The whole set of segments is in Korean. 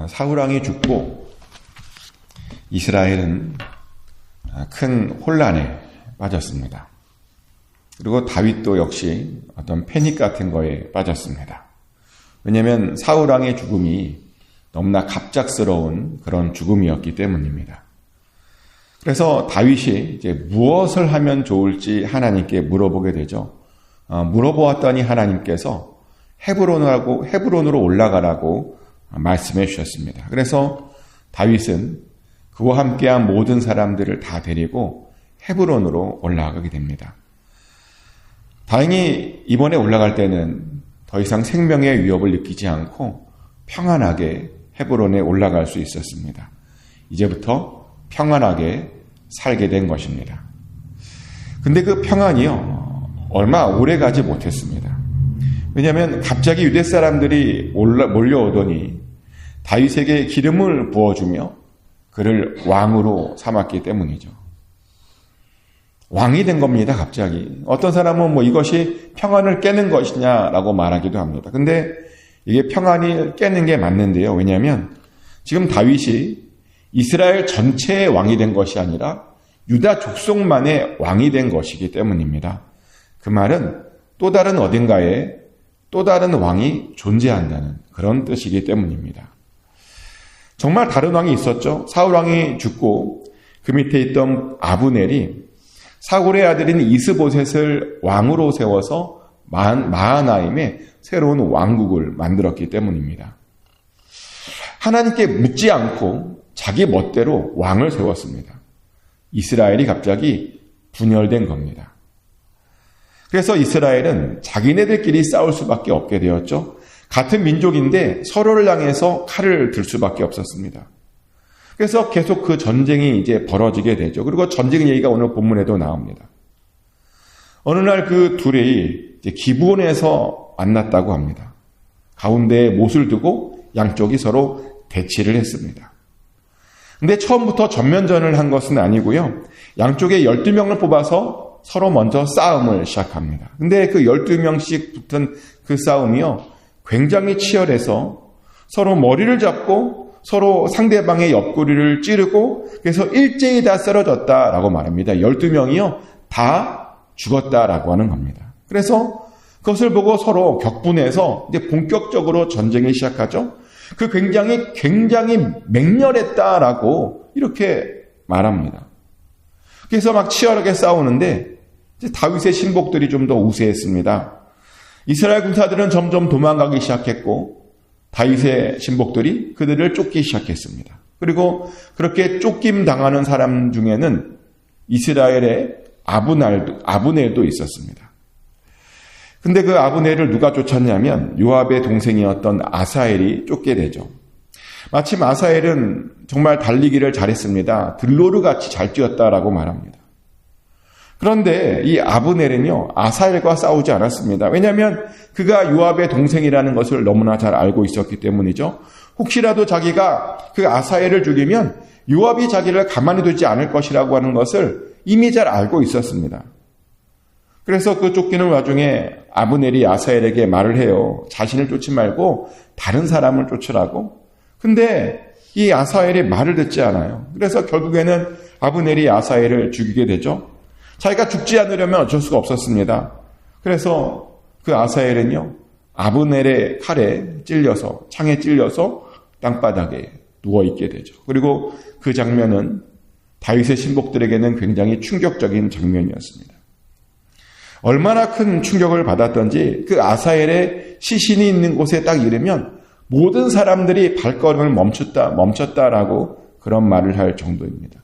사울 왕이 죽고 이스라엘은 큰 혼란에 빠졌습니다. 그리고 다윗도 역시 어떤 패닉 같은 거에 빠졌습니다. 왜냐하면 사울왕의 죽음이 너무나 갑작스러운 그런 죽음이었기 때문입니다. 그래서 다윗이 이제 무엇을 하면 좋을지 하나님께 물어보게 되죠. 물어보았더니 하나님께서 헤브론으로 올라가라고 말씀해 주셨습니다. 그래서 다윗은 그와 함께한 모든 사람들을 다 데리고 헤브론으로 올라가게 됩니다. 다행히 이번에 올라갈 때는 더 이상 생명의 위협을 느끼지 않고 평안하게 헤브론에 올라갈 수 있었습니다. 이제부터 평안하게 살게 된 것입니다. 근데 그 평안이요, 얼마 오래 가지 못했습니다. 왜냐하면 갑자기 유대 사람들이 몰려오더니 다윗에게 기름을 부어주며 그를 왕으로 삼았기 때문이죠. 왕이 된 겁니다, 갑자기. 어떤 사람은 이것이 평안을 깨는 것이냐라고 말하기도 합니다. 근데 이게 평안이 깨는 게 맞는데요. 왜냐하면 지금 다윗이 이스라엘 전체의 왕이 된 것이 아니라 유다 족속만의 왕이 된 것이기 때문입니다. 그 말은 또 다른 어딘가에 또 다른 왕이 존재한다는 그런 뜻이기 때문입니다. 정말 다른 왕이 있었죠. 사울 왕이 죽고 그 밑에 있던 아브넬이 사울의 아들인 이스보셋을 왕으로 세워서 마하나임의 새로운 왕국을 만들었기 때문입니다. 하나님께 묻지 않고 자기 멋대로 왕을 세웠습니다. 이스라엘이 갑자기 분열된 겁니다. 그래서 이스라엘은 자기네들끼리 싸울 수밖에 없게 되었죠. 같은 민족인데 서로를 향해서 칼을 들 수밖에 없었습니다. 그래서 계속 그 전쟁이 이제 벌어지게 되죠. 그리고 전쟁 얘기가 오늘 본문에도 나옵니다. 어느 날 그 둘이 이제 기브온에서 만났다고 합니다. 가운데에 못을 두고 양쪽이 서로 대치를 했습니다. 근데 처음부터 전면전을 한 것은 아니고요. 양쪽에 12명을 뽑아서 서로 먼저 싸움을 시작합니다. 근데 그 12명씩 붙은 그 싸움이요, 굉장히 치열해서 서로 머리를 잡고 서로 상대방의 옆구리를 찌르고 그래서 일제히 다 쓰러졌다라고 말합니다. 12명이요 다 죽었다라고 하는 겁니다. 그래서 그것을 보고 서로 격분해서 이제 본격적으로 전쟁을 시작하죠. 그 굉장히 맹렬했다라고 이렇게 말합니다. 그래서 막 치열하게 싸우는데 이제 다윗의 신복들이 좀 더 우세했습니다. 이스라엘 군사들은 점점 도망가기 시작했고 다윗의 신복들이 그들을 쫓기 시작했습니다. 그리고 그렇게 쫓김 당하는 사람 중에는 이스라엘의 아브넬도 있었습니다. 근데 그 아브넬을 누가 쫓았냐면 요압의 동생이었던 아사엘이 쫓게 되죠. 마침 아사엘은 정말 달리기를 잘했습니다. 들로르같이 잘 뛰었다라고 말합니다. 그런데 이 아브넬은요, 아사엘과 싸우지 않았습니다. 왜냐하면 그가 요압의 동생이라는 것을 너무나 잘 알고 있었기 때문이죠. 혹시라도 자기가 그 아사엘을 죽이면 요압이 자기를 가만히 두지 않을 것이라고 하는 것을 이미 잘 알고 있었습니다. 그래서 그 쫓기는 와중에 아브넬이 아사엘에게 말을 해요. 자신을 쫓지 말고 다른 사람을 쫓으라고. 근데 이 아사엘이 말을 듣지 않아요. 그래서 결국에는 아브넬이 아사엘을 죽이게 되죠. 자기가 죽지 않으려면 어쩔 수가 없었습니다. 그래서 그 아사엘은요, 아브넬의 칼에 찔려서, 창에 찔려서 땅바닥에 누워있게 되죠. 그리고 그 장면은 다윗의 신복들에게는 굉장히 충격적인 장면이었습니다. 얼마나 큰 충격을 받았던지 그 아사엘의 시신이 있는 곳에 딱 이르면 모든 사람들이 발걸음을 멈췄다라고 그런 말을 할 정도입니다.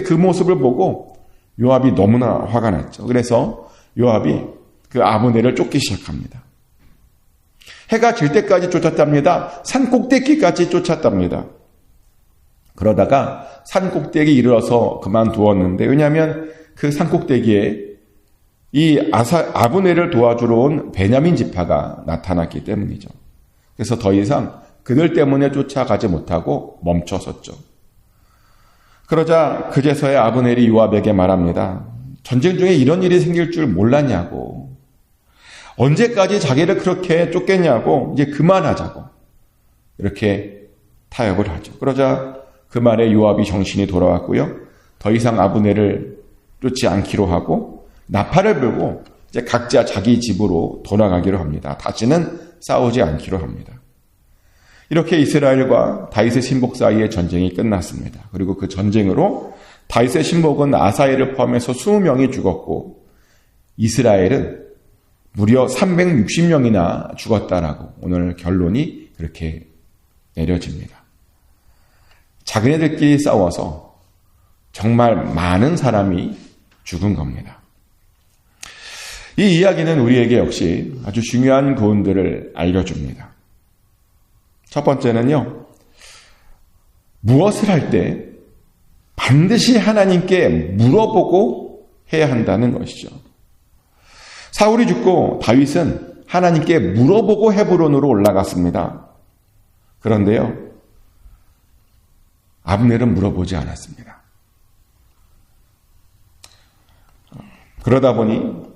그 모습을 보고 요압이 너무나 화가 났죠. 그래서 요압이 그 아브넬을 쫓기 시작합니다. 해가 질 때까지 쫓았답니다. 산 꼭대기까지 쫓았답니다. 그러다가 산 꼭대기에 이르러서 그만두었는데, 왜냐하면 그 산 꼭대기에 이 아브넬을 도와주러 온 베냐민 지파가 나타났기 때문이죠. 그래서 더 이상 그들 때문에 쫓아가지 못하고 멈춰섰죠. 그러자 그제서야 아브넬이 요압에게 말합니다. 전쟁 중에 이런 일이 생길 줄 몰랐냐고. 언제까지 자기를 그렇게 쫓겠냐고. 이제 그만하자고. 이렇게 타협을 하죠. 그러자 그 말에 요압이 정신이 돌아왔고요. 더 이상 아브넬을 쫓지 않기로 하고 나팔을 불고 이제 각자 자기 집으로 돌아가기로 합니다. 다시는 싸우지 않기로 합니다. 이렇게 이스라엘과 다윗의 신복 사이의 전쟁이 끝났습니다. 그리고 그 전쟁으로 다윗의 신복은 아사엘을 포함해서 20명이 죽었고 이스라엘은 무려 360명이나 죽었다라고 오늘 결론이 그렇게 내려집니다. 자기네들끼리 싸워서 정말 많은 사람이 죽은 겁니다. 이 이야기는 우리에게 역시 아주 중요한 교훈들을 알려줍니다. 첫 번째는요, 무엇을 할 때 반드시 하나님께 물어보고 해야 한다는 것이죠. 사울이 죽고 다윗은 하나님께 물어보고 헤브론으로 올라갔습니다. 그런데요, 아브넬은 물어보지 않았습니다. 그러다 보니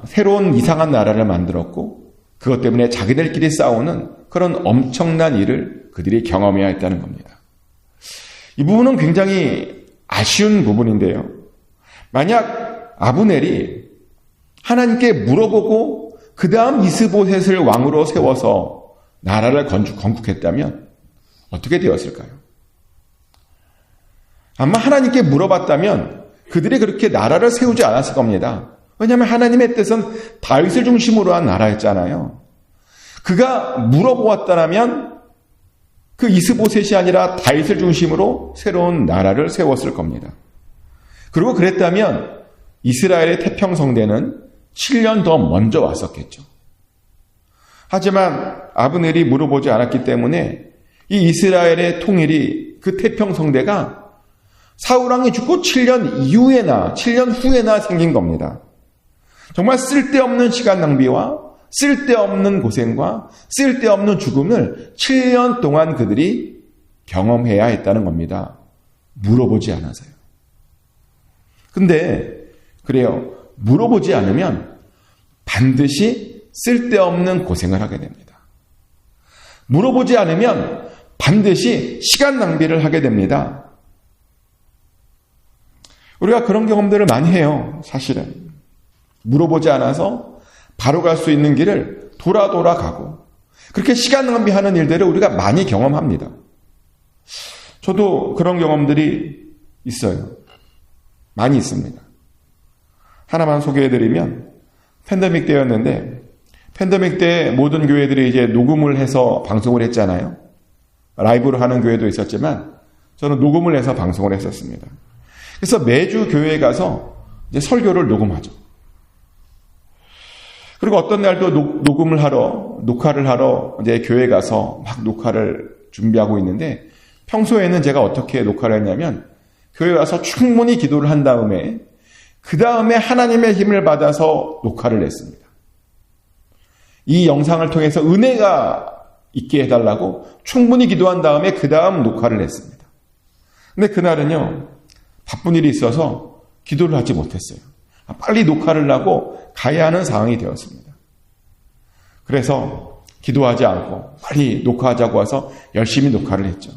새로운 이상한 나라를 만들었고 그것 때문에 자기들끼리 싸우는 그런 엄청난 일을 그들이 경험해야 했다는 겁니다. 이 부분은 굉장히 아쉬운 부분인데요. 만약 아브넬이 하나님께 물어보고 그 다음 이스보셋을 왕으로 세워서 나라를 건국했다면 어떻게 되었을까요? 아마 하나님께 물어봤다면 그들이 그렇게 나라를 세우지 않았을 겁니다. 왜냐하면 하나님의 뜻은 다윗을 중심으로 한 나라였잖아요. 그가 물어보았다면 그 이스보셋이 아니라 다윗을 중심으로 새로운 나라를 세웠을 겁니다. 그리고 그랬다면 이스라엘의 태평성대는 7년 더 먼저 왔었겠죠. 하지만 아브넬이 물어보지 않았기 때문에 이 이스라엘의 통일이 그 태평성대가 사울왕이 죽고 7년 이후에나 7년 후에나 생긴 겁니다. 정말 쓸데없는 시간 낭비와 쓸데없는 고생과 쓸데없는 죽음을 7년 동안 그들이 경험해야 했다는 겁니다. 물어보지 않아서요. 근데 그래요. 물어보지 않으면 반드시 쓸데없는 고생을 하게 됩니다. 물어보지 않으면 반드시 시간 낭비를 하게 됩니다. 우리가 그런 경험들을 많이 해요. 사실은. 물어보지 않아서 바로 갈 수 있는 길을 돌아 가고 그렇게 시간 낭비하는 일들을 우리가 많이 경험합니다. 저도 그런 경험들이 있어요. 많이 있습니다. 하나만 소개해드리면 팬데믹 때였는데 팬데믹 때 모든 교회들이 이제 녹음을 해서 방송을 했잖아요. 라이브로 하는 교회도 있었지만 저는 녹음을 해서 방송을 했었습니다. 그래서 매주 교회에 가서 이제 설교를 녹음하죠. 그리고 어떤 날도 녹화를 하러 이제 교회에 가서 막 녹화를 준비하고 있는데 평소에는 제가 어떻게 녹화를 했냐면 교회에 가서 충분히 기도를 한 다음에 그 다음에 하나님의 힘을 받아서 녹화를 했습니다. 이 영상을 통해서 은혜가 있게 해달라고 충분히 기도한 다음에 그 다음 녹화를 했습니다. 근데 그날은요, 바쁜 일이 있어서 기도를 하지 못했어요. 빨리 녹화를 하고 가야 하는 상황이 되었습니다. 그래서 기도하지 않고 빨리 녹화하자고 와서 열심히 녹화를 했죠.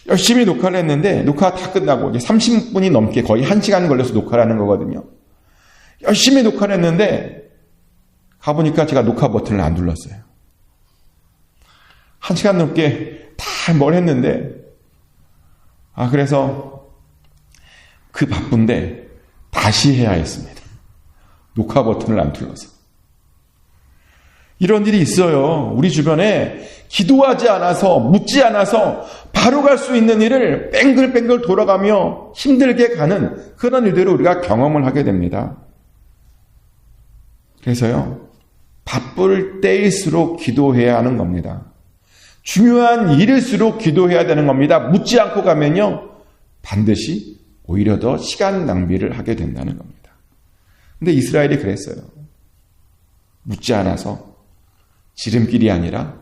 열심히 녹화를 했는데 녹화가 다 끝나고 이제 30분이 넘게 거의 1시간 걸려서 녹화를 하는 거거든요. 열심히 녹화를 했는데 가보니까 제가 녹화 버튼을 안 눌렀어요. 1시간 넘게 다 뭘 했는데 그래서 그 바쁜데 다시 해야 했습니다. 녹화 버튼을 안 눌러서. 이런 일이 있어요. 우리 주변에 기도하지 않아서 묻지 않아서 바로 갈 수 있는 일을 뺑글뺑글 돌아가며 힘들게 가는 그런 일들을 우리가 경험을 하게 됩니다. 그래서요, 바쁠 때일수록 기도해야 하는 겁니다. 중요한 일일수록 기도해야 되는 겁니다. 묻지 않고 가면요, 반드시 오히려 더 시간 낭비를 하게 된다는 겁니다. 근데 이스라엘이 그랬어요. 묻지 않아서 지름길이 아니라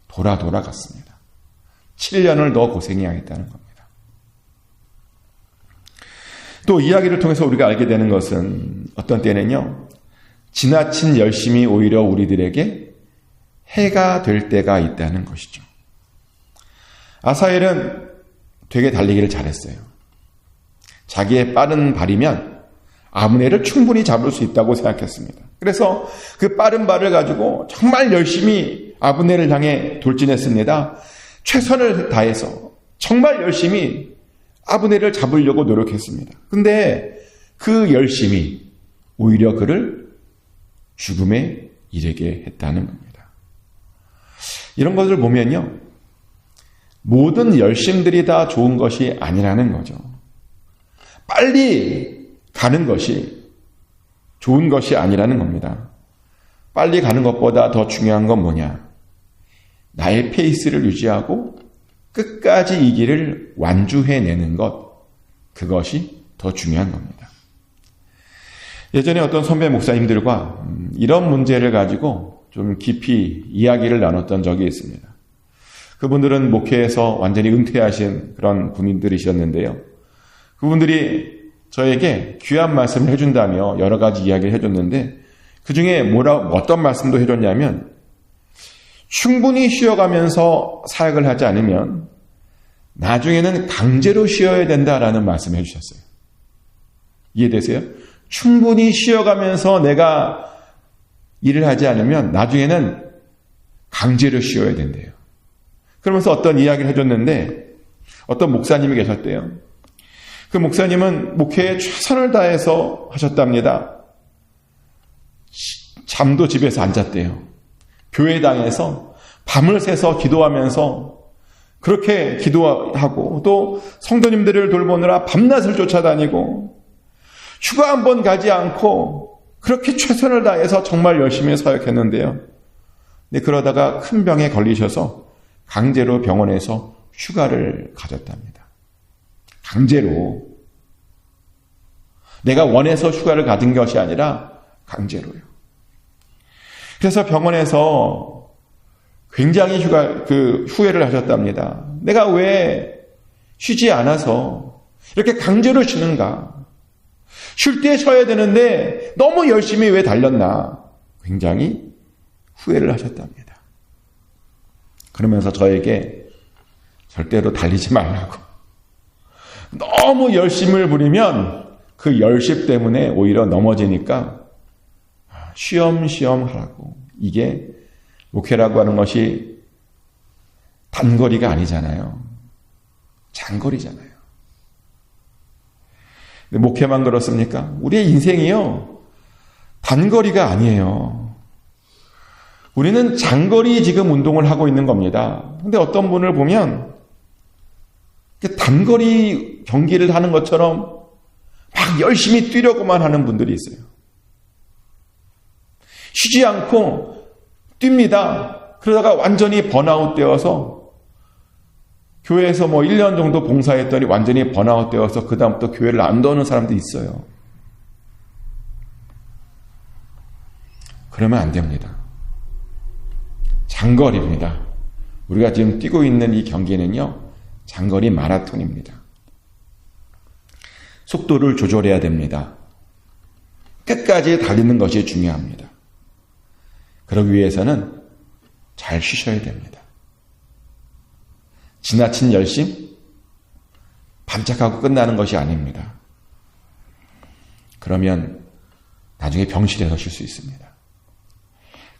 돌아갔습니다. 7년을 더 고생해야 했다는 겁니다. 또 이야기를 통해서 우리가 알게 되는 것은 어떤 때는요, 지나친 열심이 오히려 우리들에게 해가 될 때가 있다는 것이죠. 아사헬은 되게 달리기를 잘했어요. 자기의 빠른 발이면 아브넬을 충분히 잡을 수 있다고 생각했습니다. 그래서 그 빠른 발을 가지고 정말 열심히 아브넬을 향해 돌진했습니다. 최선을 다해서 정말 열심히 아브넬을 잡으려고 노력했습니다. 근데 그 열심이 오히려 그를 죽음에 이르게 했다는 겁니다. 이런 것을 보면요, 모든 열심들이 다 좋은 것이 아니라는 거죠. 빨리 가는 것이 좋은 것이 아니라는 겁니다. 빨리 가는 것보다 더 중요한 건 뭐냐? 나의 페이스를 유지하고 끝까지 이 길을 완주해내는 것, 그것이 더 중요한 겁니다. 예전에 어떤 선배 목사님들과 이런 문제를 가지고 좀 깊이 이야기를 나눴던 적이 있습니다. 그분들은 목회에서 완전히 은퇴하신 그런 분들이셨는데요. 그분들이 저에게 귀한 말씀을 해준다며 여러 가지 이야기를 해줬는데, 그 중에 어떤 말씀도 해줬냐면, 충분히 쉬어가면서 사역을 하지 않으면 나중에는 강제로 쉬어야 된다라는 말씀을 해주셨어요. 이해되세요? 충분히 쉬어가면서 내가 일을 하지 않으면 나중에는 강제로 쉬어야 된대요. 그러면서 어떤 이야기를 해줬는데, 어떤 목사님이 계셨대요. 그 목사님은 목회에 최선을 다해서 하셨답니다. 잠도 집에서 안 잤대요. 교회당에서 밤을 새서 기도하면서 그렇게 기도하고, 또 성도님들을 돌보느라 밤낮을 쫓아다니고 휴가 한 번 가지 않고 그렇게 최선을 다해서 정말 열심히 사역했는데요. 근데 그러다가 큰 병에 걸리셔서 강제로 병원에서 휴가를 가졌답니다. 강제로. 내가 원해서 휴가를 가진 것이 아니라 강제로요. 그래서 병원에서 굉장히 후회를 하셨답니다. 내가 왜 쉬지 않아서 이렇게 강제로 쉬는가? 쉴 때 쉬어야 되는데 너무 열심히 왜 달렸나? 굉장히 후회를 하셨답니다. 그러면서 저에게 절대로 달리지 말라고. 너무 열심을 부리면 그 열심 때문에 오히려 넘어지니까 쉬엄쉬엄 하라고. 이게 목회라고 하는 것이 단거리가 아니잖아요. 장거리잖아요. 근데 목회만 그렇습니까? 우리의 인생이요, 단거리가 아니에요. 우리는 장거리 지금 운동을 하고 있는 겁니다. 근데 어떤 분을 보면 단거리 경기를 하는 것처럼 막 열심히 뛰려고만 하는 분들이 있어요. 쉬지 않고 뜁니다. 그러다가 완전히 번아웃 되어서 교회에서 1년 정도 봉사했더니 완전히 번아웃 되어서 그 다음부터 교회를 안 도는 사람도 있어요. 그러면 안 됩니다. 장거리입니다. 우리가 지금 뛰고 있는 이 경기는요, 장거리 마라톤입니다. 속도를 조절해야 됩니다. 끝까지 달리는 것이 중요합니다. 그러기 위해서는 잘 쉬셔야 됩니다. 지나친 열심, 반짝하고 끝나는 것이 아닙니다. 그러면 나중에 병실에서 쉴 수 있습니다.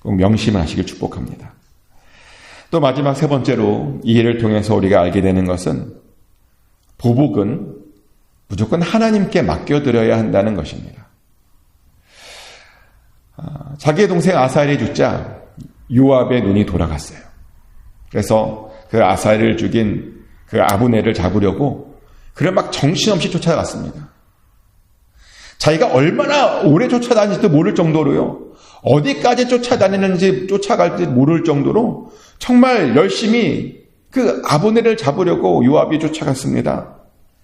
꼭 명심을 하시길 축복합니다. 또 마지막 세 번째로 이 일을 통해서 우리가 알게 되는 것은, 보복은 무조건 하나님께 맡겨드려야 한다는 것입니다. 자기의 동생 아사헬이 죽자 요압의 눈이 돌아갔어요. 그래서 그 아사헬을 죽인 그 아브넬을 잡으려고 그를 막 정신없이 쫓아갔습니다. 자기가 얼마나 오래 쫓아다니지도 모를 정도로요, 어디까지 쫓아갈지 모를 정도로 정말 열심히 그 아브넬을 잡으려고 요압이 쫓아갔습니다.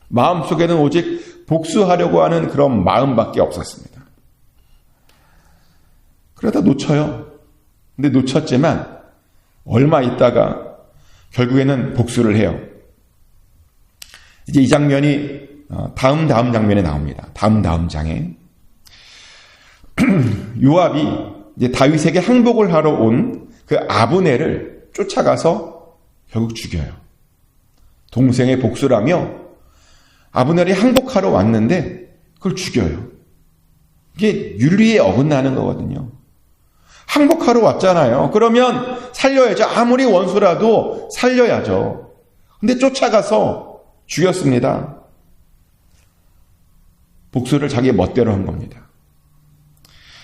마음속에는 오직 복수하려고 하는 그런 마음밖에 없었습니다. 그러다 놓쳐요. 근데 놓쳤지만 얼마 있다가 결국에는 복수를 해요. 이제 이 장면이 다음 장면에 나옵니다. 다음 장에 요압이 이제 다윗에게 항복을 하러 온 그 아브넬을 쫓아가서 결국 죽여요. 동생의 복수라며 아브넬이 항복하러 왔는데 그걸 죽여요. 이게 윤리에 어긋나는 거거든요. 항복하러 왔잖아요. 그러면 살려야죠. 아무리 원수라도 살려야죠. 근데 쫓아가서 죽였습니다. 복수를 자기 멋대로 한 겁니다.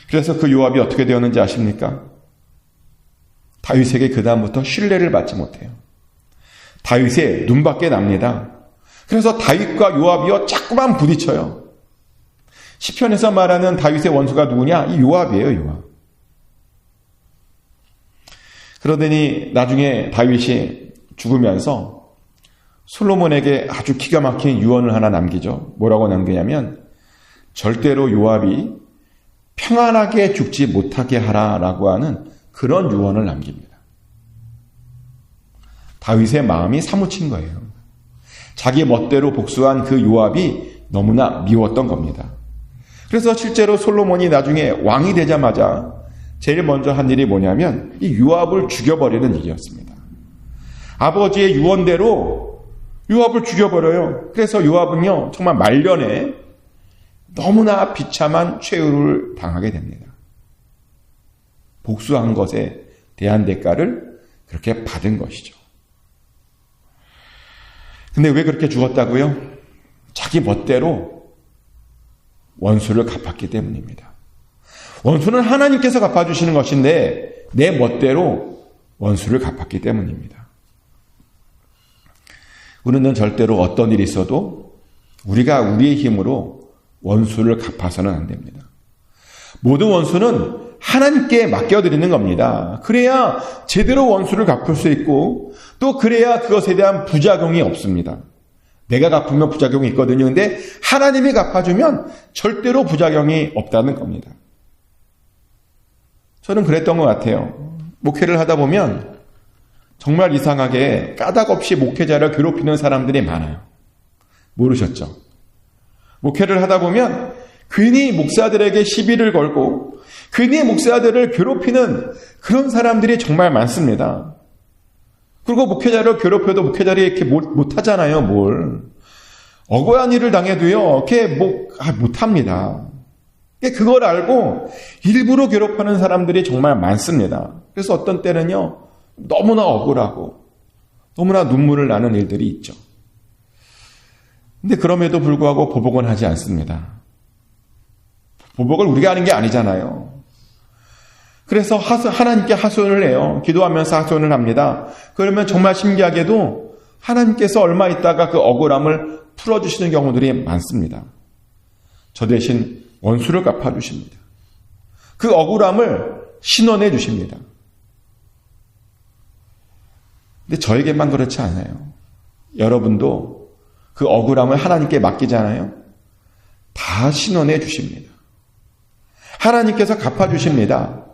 그래서 그 요압이 어떻게 되었는지 아십니까? 다윗에게 그 다음부터 신뢰를 받지 못해요. 다윗의 눈밖에 납니다. 그래서 다윗과 요압이요 자꾸만 부딪혀요. 시편에서 말하는 다윗의 원수가 누구냐? 이 요압이에요, 요압. 그러더니 나중에 다윗이 죽으면서 솔로몬에게 아주 기가 막힌 유언을 하나 남기죠. 뭐라고 남기냐면 절대로 요압이 평안하게 죽지 못하게 하라라고 하는 그런 유언을 남깁니다. 다윗의 마음이 사무친 거예요. 자기 멋대로 복수한 그 요압이 너무나 미웠던 겁니다. 그래서 실제로 솔로몬이 나중에 왕이 되자마자 제일 먼저 한 일이 뭐냐면 이 요압을 죽여버리는 일이었습니다. 아버지의 유언대로 요압을 죽여버려요. 그래서 요압은요 정말 말년에 너무나 비참한 최후를 당하게 됩니다. 복수한 것에 대한 대가를 그렇게 받은 것이죠. 근데 왜 그렇게 죽었다고요? 자기 멋대로 원수를 갚았기 때문입니다. 원수는 하나님께서 갚아주시는 것인데 내 멋대로 원수를 갚았기 때문입니다. 우리는 절대로 어떤 일이 있어도 우리가 우리의 힘으로 원수를 갚아서는 안 됩니다. 모든 원수는 하나님께 맡겨드리는 겁니다. 그래야 제대로 원수를 갚을 수 있고 또 그래야 그것에 대한 부작용이 없습니다. 내가 갚으면 부작용이 있거든요. 근데 하나님이 갚아주면 절대로 부작용이 없다는 겁니다. 저는 그랬던 것 같아요. 목회를 하다 보면 정말 이상하게 까닭 없이 목회자를 괴롭히는 사람들이 많아요. 모르셨죠? 목회를 하다 보면 괜히 목사들에게 시비를 걸고 괜히 목사들을 괴롭히는 그런 사람들이 정말 많습니다. 그리고 목회자를 괴롭혀도 목회자들이 이렇게 못하잖아요, 뭘. 억울한 일을 당해도요, 이렇게 못합니다. 그걸 알고 일부러 괴롭히는 사람들이 정말 많습니다. 그래서 어떤 때는요, 너무나 억울하고 너무나 눈물을 나는 일들이 있죠. 근데 그럼에도 불구하고 보복은 하지 않습니다. 보복을 우리가 하는 게 아니잖아요. 그래서 하나님께 하소연을 해요. 기도하면서 하소연을 합니다. 그러면 정말 신기하게도 하나님께서 얼마 있다가 그 억울함을 풀어주시는 경우들이 많습니다. 저 대신 원수를 갚아주십니다. 그 억울함을 신원해 주십니다. 근데 저에게만 그렇지 않아요. 여러분도 그 억울함을 하나님께 맡기잖아요. 다 신원해 주십니다. 하나님께서 갚아주십니다.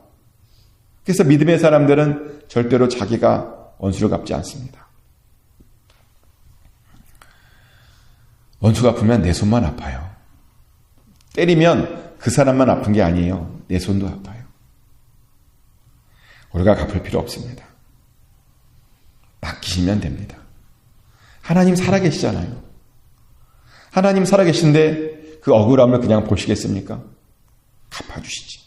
그래서 믿음의 사람들은 절대로 자기가 원수를 갚지 않습니다. 원수 갚으면 내 손만 아파요. 때리면 그 사람만 아픈 게 아니에요. 내 손도 아파요. 우리가 갚을 필요 없습니다. 맡기시면 됩니다. 하나님 살아계시잖아요. 하나님 살아계신데 그 억울함을 그냥 보시겠습니까? 갚아주시지.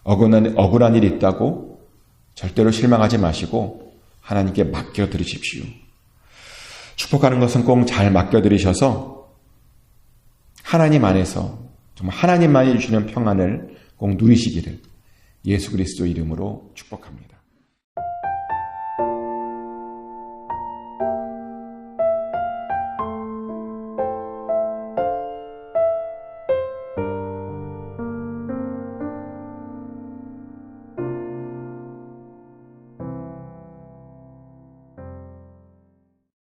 억울한 일이 있다고 절대로 실망하지 마시고 하나님께 맡겨드리십시오. 축복하는 것은 꼭 잘 맡겨드리셔서 하나님 안에서 정말 하나님만이 주시는 평안을 꼭 누리시기를 예수 그리스도 이름으로 축복합니다.